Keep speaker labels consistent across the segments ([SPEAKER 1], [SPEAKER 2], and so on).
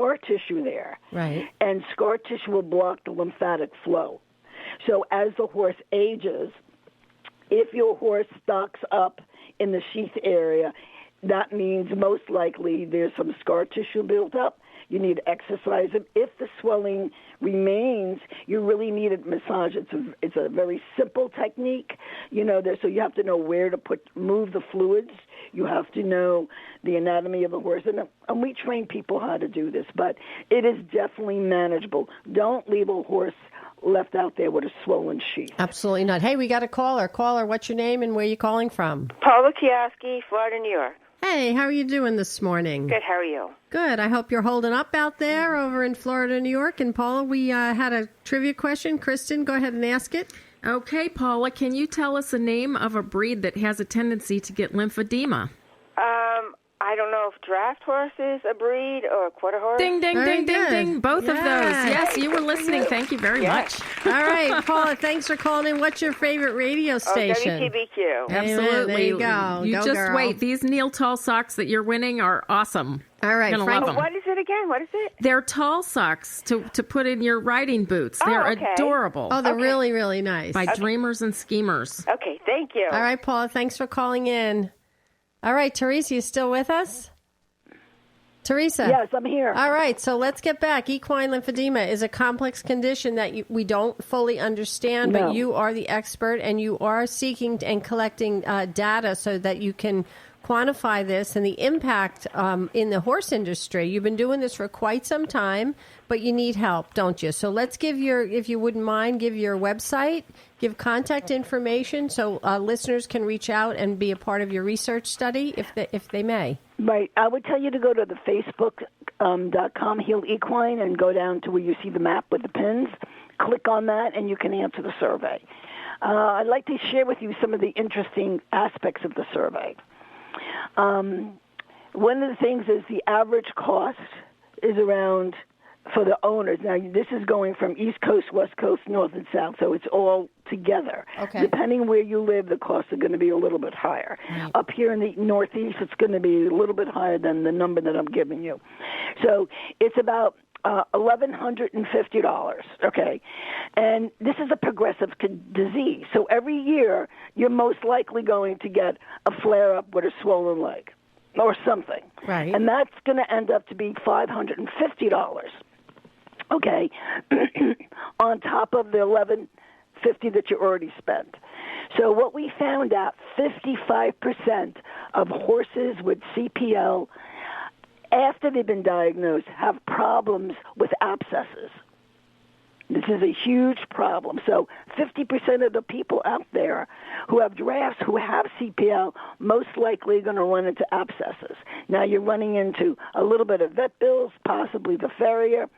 [SPEAKER 1] scar tissue there.
[SPEAKER 2] Right.
[SPEAKER 1] And scar tissue will block the lymphatic flow. So as the horse ages, if your horse stocks up in the sheath area, that means most likely there's some scar tissue built up. You need to exercise it. If the swelling remains, you really need a massage. It's a very simple technique, so you have to know where to move the fluids. You have to know the anatomy of the horse, and we train people how to do this, but it is definitely manageable. Don't leave a horse left out there with a swollen sheath.
[SPEAKER 2] Absolutely not. Hey, we got a caller. Caller, what's your name and where are you calling from?
[SPEAKER 3] Paula Kioski, Florida, New York.
[SPEAKER 2] Hey, how are you doing this morning?
[SPEAKER 3] Good, how are you?
[SPEAKER 2] Good. I hope you're holding up out there over in Florida, New York. And Paula, we had a trivia question. Kristen, go ahead and ask it.
[SPEAKER 4] Okay, Paula, can you tell us the name of a breed that has a tendency to get lymphedema?
[SPEAKER 3] I don't know if draft horse is a breed or a quarter horse.
[SPEAKER 4] Ding, ding, ding, ding, ding. Both of those. Yes, you were listening. Thank you very much.
[SPEAKER 2] All right, Paula, thanks for calling in. What's your favorite radio station?
[SPEAKER 3] WTBQ.
[SPEAKER 4] Absolutely.
[SPEAKER 2] There you go.
[SPEAKER 4] You
[SPEAKER 2] go,
[SPEAKER 4] just
[SPEAKER 2] girl.
[SPEAKER 4] wait. These Neil Tall socks that you're winning are awesome.
[SPEAKER 2] All right,
[SPEAKER 4] Frank.
[SPEAKER 3] What is it again? What is it?
[SPEAKER 4] They're tall socks to put in your riding boots. They're adorable.
[SPEAKER 2] Oh, they're really, really nice.
[SPEAKER 4] By Dreamers and Schemers.
[SPEAKER 3] Okay, thank you.
[SPEAKER 2] All right, Paula, thanks for calling in. All right, Theresa, you still with us? Theresa?
[SPEAKER 1] Yes, I'm here.
[SPEAKER 2] All right, so let's get back. Equine lymphedema is a complex condition that we don't fully understand, but you are the expert, and you are seeking and collecting data so that you can quantify this and the impact in the horse industry. You've been doing this for quite some time, but you need help, don't you? So let's give if you wouldn't mind, give your website, give contact information so listeners can reach out and be a part of your research study if they may.
[SPEAKER 1] Right. I would tell you to go to the Facebook.com Heal Equine and go down to where you see the map with the pins. Click on that and you can answer the survey. I'd like to share with you some of the interesting aspects of the survey. One of the things is the average cost is around, for the owners. Now, this is going from East Coast, West Coast, North and South, so it's all together.
[SPEAKER 2] Okay.
[SPEAKER 1] Depending where you live, the costs are going to be a little bit higher.
[SPEAKER 2] Right.
[SPEAKER 1] Up here in the Northeast, it's going to be a little bit higher than the number that I'm giving you. So it's about $1,150, okay? And this is a progressive disease. So every year, you're most likely going to get a flare-up with a swollen leg or something.
[SPEAKER 2] Right.
[SPEAKER 1] And that's going to end up to be $550, okay, on top of the $1,150 that you already spent. So what we found out, 55% of horses with CPL after they've been diagnosed, have problems with abscesses. This is a huge problem. So 50% of the people out there who have drafts, who have CPL, most likely are going to run into abscesses. Now you're running into a little bit of vet bills, possibly the farrier.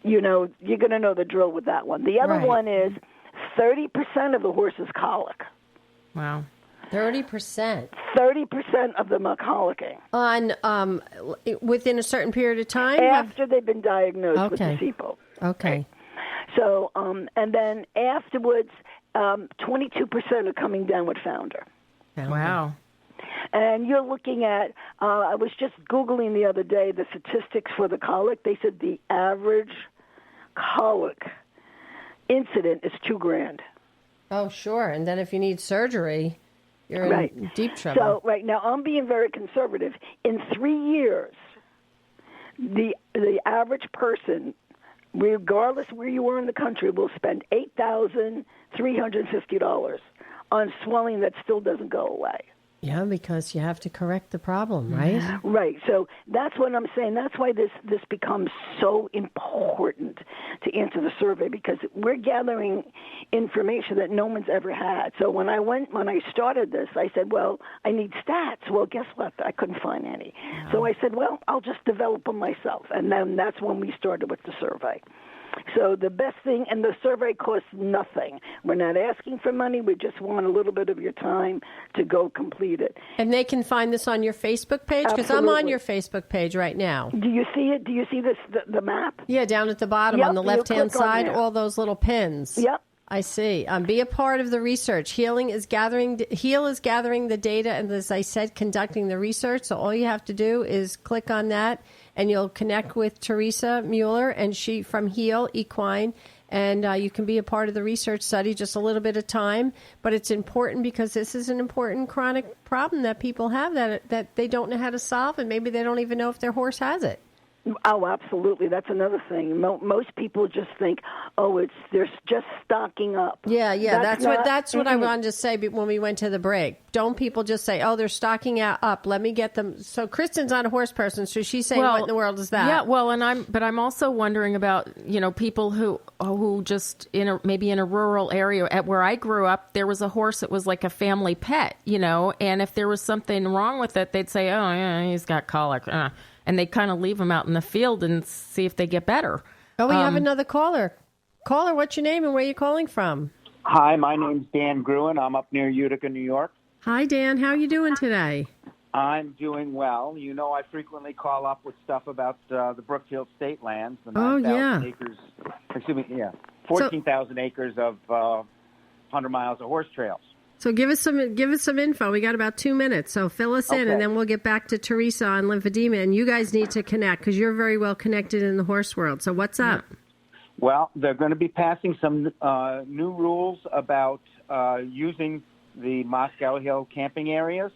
[SPEAKER 1] You're going to know the drill with that one. The other one is 30% of the horses colic.
[SPEAKER 4] Wow.
[SPEAKER 2] 30%.
[SPEAKER 1] 30% of them are colicking.
[SPEAKER 2] On within a certain period of time?
[SPEAKER 1] After they've been diagnosed with the SIPO.
[SPEAKER 2] Okay.
[SPEAKER 1] So, and then afterwards, 22% are coming down with founder.
[SPEAKER 4] Wow.
[SPEAKER 1] And you're looking at, I was just Googling the other day the statistics for the colic. They said the average colic incident is $2,000.
[SPEAKER 2] Oh, sure. And then if you need surgery, you're in deep trouble.
[SPEAKER 1] So, right now, I'm being very conservative. In 3 years, the average person, regardless where you are in the country, will spend $8,350 on swelling that still doesn't go away.
[SPEAKER 2] Yeah, because you have to correct the problem, right?
[SPEAKER 1] Right. So that's what I'm saying. That's why this becomes so important to answer the survey, because we're gathering information that no one's ever had. So when I started this, I said, well, I need stats. Well, guess what? I couldn't find any. Wow. So I said, well, I'll just develop them myself. And then that's when we started with the survey. So the best thing, and the survey costs nothing. We're not asking for money. We just want a little bit of your time to go complete it.
[SPEAKER 2] And they can find this on your Facebook page? Because I'm on your Facebook page right now.
[SPEAKER 1] Do you see it? Do you see this, the map?
[SPEAKER 2] Yeah, down at the bottom on the left-hand side, all those little pins.
[SPEAKER 1] Yep.
[SPEAKER 2] I see. Be a part of the research. Heal is gathering the data, and as I said, conducting the research. So all you have to do is click on that and you'll connect with Theresa Mueller, and she from HEAL Equine. And you can be a part of the research study, just a little bit of time. But it's important because this is an important chronic problem that people have that they don't know how to solve, and maybe they don't even know if their horse has it.
[SPEAKER 1] Oh, absolutely. That's another thing. Most people just think, they're just stocking up.
[SPEAKER 2] Yeah. That's what I wanted to say when we went to the break. Don't people just say, "Oh, they're stocking up. Let me get them." So Kristen's not a horse person, so she's saying, "What in the world is that?"
[SPEAKER 4] Yeah. Well, I'm also wondering about people who just maybe in a rural area. At where I grew up, there was a horse that was like a family pet, and if there was something wrong with it, they'd say, "Oh, yeah, he's got colic." And they kind of leave them out in the field and see if they get better.
[SPEAKER 2] Oh, we have another caller. Caller, what's your name and where are you calling from?
[SPEAKER 5] Hi, my name's Dan Gruen. I'm up near Utica, New York.
[SPEAKER 2] Hi, Dan. How are you doing today?
[SPEAKER 5] I'm doing well. I frequently call up with stuff about the Brookfield State Lands, the 9,000 acres, 14,000 acres of 100 miles of horse trails.
[SPEAKER 2] So give us some info. We got about 2 minutes, so fill us in, and then we'll get back to Theresa on lymphedema. And you guys need to connect because you're very well connected in the horse world. So what's up?
[SPEAKER 5] Well, they're going to be passing some new rules about using the Moscow Hill camping areas,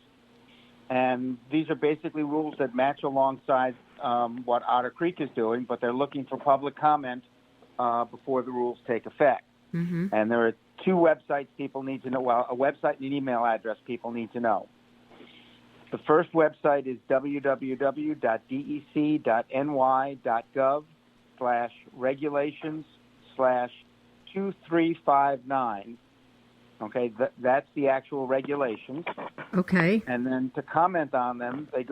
[SPEAKER 5] and these are basically rules that match alongside what Otter Creek is doing, but they're looking for public comment before the rules take effect. Mm-hmm. And there are 2 websites people need to know. Well, a website and an email address people need to know. The first website is www.dec.ny.gov/regulations/2359. Okay, that's the actual regulations.
[SPEAKER 2] Okay.
[SPEAKER 5] And then to comment on them, they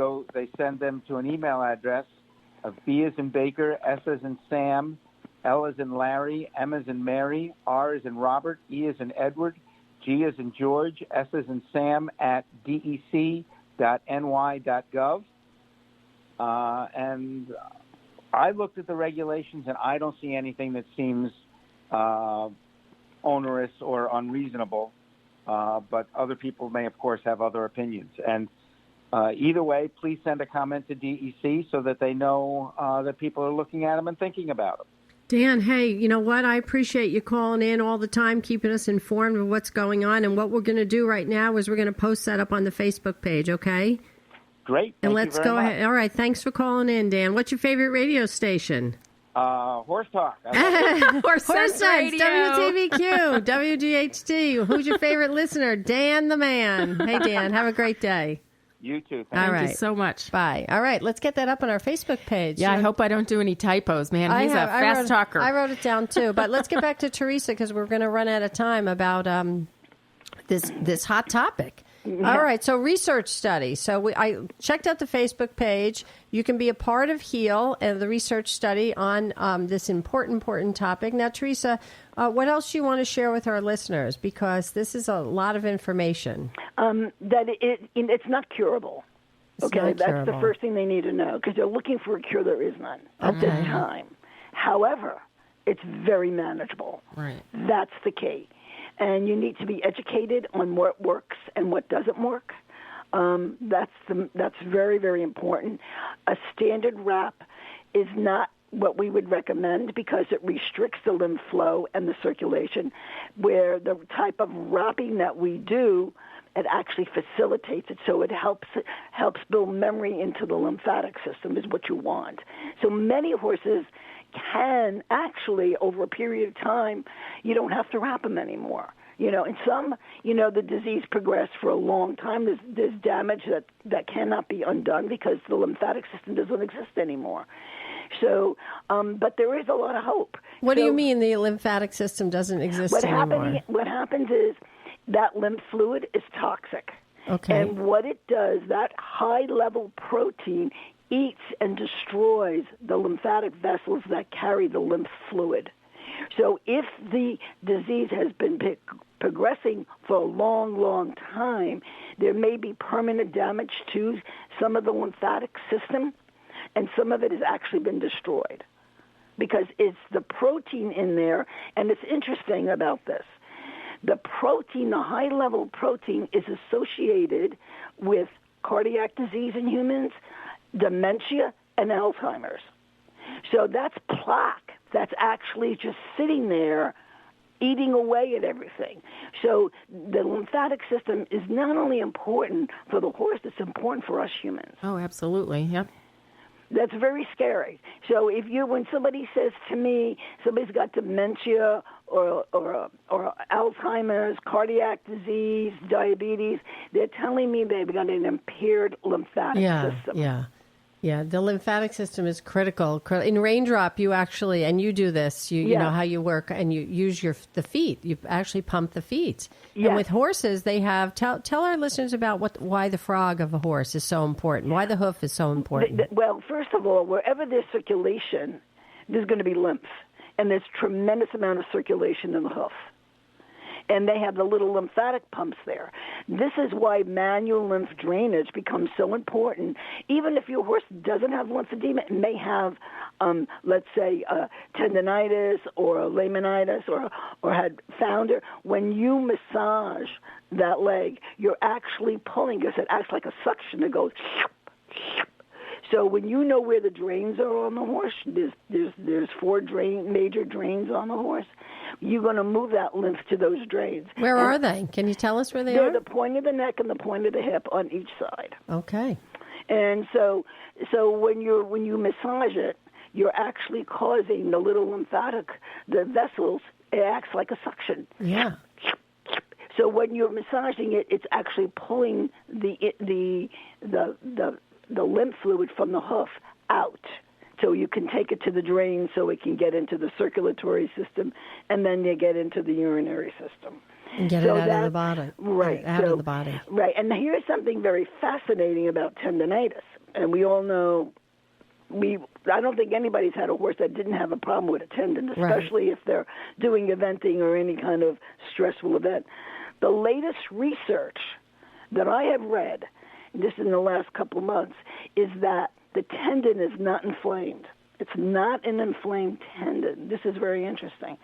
[SPEAKER 5] send them to an email address of B as in Baker, S as in Sam, L as in Larry, M as in Mary, R as in Robert, E as in Edward, G as in George, S as in Sam at dec.ny.gov. And I looked at the regulations, and I don't see anything that seems onerous or unreasonable, but other people may, of course, have other opinions. And either way, please send a comment to DEC so that they know that people are looking at them and thinking about them.
[SPEAKER 2] Dan, hey, you know what? I appreciate you calling in all the time, keeping us informed of what's going on. And what we're going to do right now is we're going to post that up on the Facebook page, okay?
[SPEAKER 5] Great.
[SPEAKER 2] And let's go ahead. All right. Thanks for calling in, Dan. What's your favorite radio station?
[SPEAKER 5] Horse Talk.
[SPEAKER 2] Horse Sense Radio. WTVQ, WGHT. Who's your favorite listener? Dan the man. Hey, Dan, have a great day.
[SPEAKER 5] You too.
[SPEAKER 4] Thank you so much.
[SPEAKER 2] Bye. All right, let's get that up on our Facebook page.
[SPEAKER 4] Yeah, I hope I don't do any typos, man. He's a fast talker.
[SPEAKER 2] I wrote it down, too. But let's get back to Theresa because we're going to run out of time about this hot topic. Yeah. All right, so research study. So I checked out the Facebook page. You can be a part of HEAL and the research study on this important topic. Now, Theresa, what else do you want to share with our listeners? Because this is a lot of information.
[SPEAKER 1] That it's not curable. That's the first thing they need to know because they're looking for a cure. There is none at this time. However, it's very manageable.
[SPEAKER 4] Right.
[SPEAKER 1] That's the key. And you need to be educated on what works and what doesn't work. That's very, very important. A standard wrap is not what we would recommend because it restricts the lymph flow and the circulation, where the type of wrapping that we do, it actually facilitates it, so it helps build memory into the lymphatic system is what you want. So many horses can actually, over a period of time, you don't have to wrap them anymore. And some, the disease progressed for a long time. There's damage that cannot be undone because the lymphatic system doesn't exist anymore. So, but there is a lot of hope.
[SPEAKER 2] What do you mean the lymphatic system doesn't exist anymore?
[SPEAKER 1] What happens is that lymph fluid is toxic.
[SPEAKER 2] Okay.
[SPEAKER 1] And what it does, that high-level protein eats and destroys the lymphatic vessels that carry the lymph fluid. So if the disease has been progressing for a long, long time, there may be permanent damage to some of the lymphatic system, and some of it has actually been destroyed because it's the protein in there. And it's interesting about this. The protein, the high-level protein, is associated with cardiac disease in humans, dementia, and Alzheimer's. So that's plaque that's actually just sitting there eating away at everything. So the lymphatic system is not only important for the horse, it's important for us humans.
[SPEAKER 4] Oh, absolutely. Yep.
[SPEAKER 1] That's very scary. So when somebody says to me, somebody's got dementia or Alzheimer's, cardiac disease, diabetes, they're telling me they've got an impaired lymphatic system.
[SPEAKER 2] Yeah, the lymphatic system is critical. In Raindrop, you actually, and you do this, you know how you work, and you use the feet. You actually pump the feet. Yes. And with horses, they have, tell our listeners about why the frog of a horse is so important, why the hoof is so important.
[SPEAKER 1] Well, first of all, wherever there's circulation, there's going to be lymph, and there's tremendous amount of circulation in the hoof. And they have the little lymphatic pumps there. This is why manual lymph drainage becomes so important. Even if your horse doesn't have lymphedema, it may have, let's say, tendinitis or laminitis or had founder. When you massage that leg, you're actually pulling, because it acts like a suction. It goes. So when you know where the drains are on the horse, there's 4 major drains on the horse. You're going to move that lymph to those drains.
[SPEAKER 2] Where are they? Can you tell us where they are?
[SPEAKER 1] They're the point of the neck and the point of the hip on each side.
[SPEAKER 2] Okay.
[SPEAKER 1] And so when you massage it, you're actually causing the little lymphatic, the vessels. It acts like a suction.
[SPEAKER 2] Yeah.
[SPEAKER 1] So when you're massaging it, it's actually pulling the lymph fluid from the hoof out, so you can take it to the drain so it can get into the circulatory system, and then you get into the urinary system.
[SPEAKER 2] And get it out of the body.
[SPEAKER 1] Right.
[SPEAKER 2] Out of the body.
[SPEAKER 1] Right. And here's something very fascinating about tendinitis. And we all know, I don't think anybody's had a horse that didn't have a problem with a tendon, especially if they're doing eventing or any kind of stressful event. The latest research that I have read, just in the last couple of months, is that the tendon is not inflamed. It's not an inflamed tendon. This is very interesting.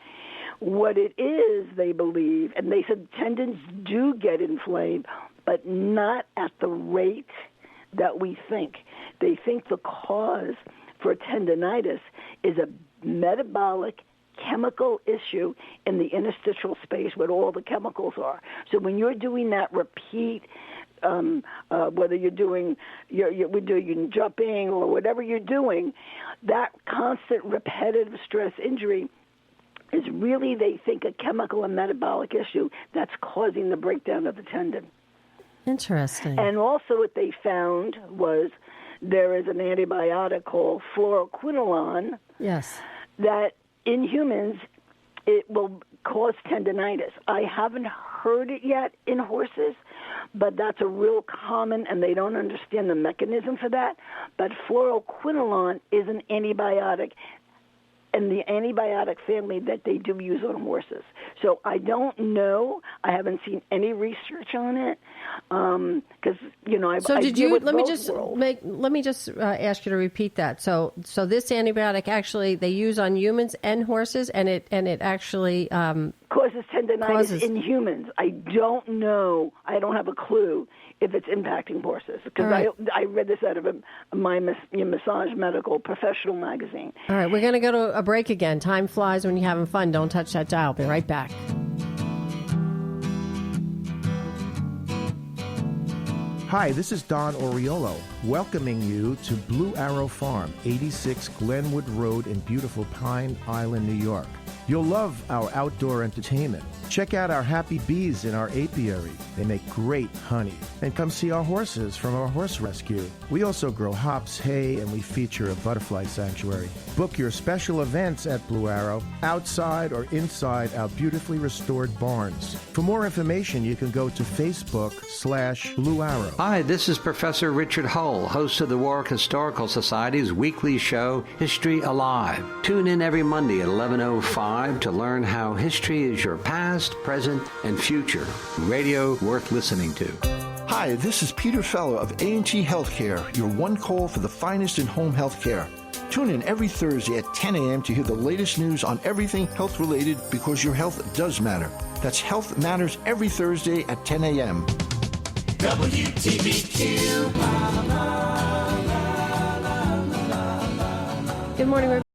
[SPEAKER 1] What it is, they believe, and they said tendons do get inflamed, but not at the rate that we think. They think the cause for tendinitis is a metabolic chemical issue in the interstitial space where all the chemicals are. So when you're doing that repeat, whether you're doing jumping or whatever you're doing, that constant repetitive stress injury is really, they think, a chemical and metabolic issue that's causing the breakdown of the tendon.
[SPEAKER 2] Interesting.
[SPEAKER 1] And also what they found was there is an antibiotic called fluoroquinolone.
[SPEAKER 2] Yes.
[SPEAKER 1] That in humans, it will cause tendinitis. I haven't heard it yet in horses, but that's a real common, and they don't understand the mechanism for that. But fluoroquinolone is an antibiotic in the antibiotic family that they do use on horses. So I don't know. I haven't seen any research on it because
[SPEAKER 2] let me just ask you to repeat that. So this antibiotic actually they use on humans and horses, and it actually
[SPEAKER 1] causes tendinitis in humans. I don't know. I don't have a clue if it's impacting horses, because I read this out of my Massage Medical Professional magazine.
[SPEAKER 2] All right, we're going to go to a break again. Time flies when you're having fun. Don't touch that dial. Be right back.
[SPEAKER 6] Hi, this is Don Oriolo, welcoming you to Blue Arrow Farm, 86 Glenwood Road in beautiful Pine Island, New York. You'll love our outdoor entertainment. Check out our happy bees in our apiary. They make great honey. And come see our horses from our horse rescue. We also grow hops, hay, and we feature a butterfly sanctuary. Book your special events at Blue Arrow, outside or inside our beautifully restored barns. For more information, you can go to Facebook/Blue Arrow.
[SPEAKER 7] Hi, this is Professor Richard Hull, host of the Warwick Historical Society's weekly show, History Alive. Tune in every Monday at 11:05 to learn how history is your past, present, and future. Radio worth listening to.
[SPEAKER 8] Hi, this is Peter Feller of A&T Healthcare, your one call for the finest in home healthcare. Tune in every Thursday at 10 a.m. to hear the latest news on everything health-related, because your health does matter. That's Health Matters every Thursday at 10 a.m.
[SPEAKER 9] WTBQ.
[SPEAKER 2] Good morning, Rebecca.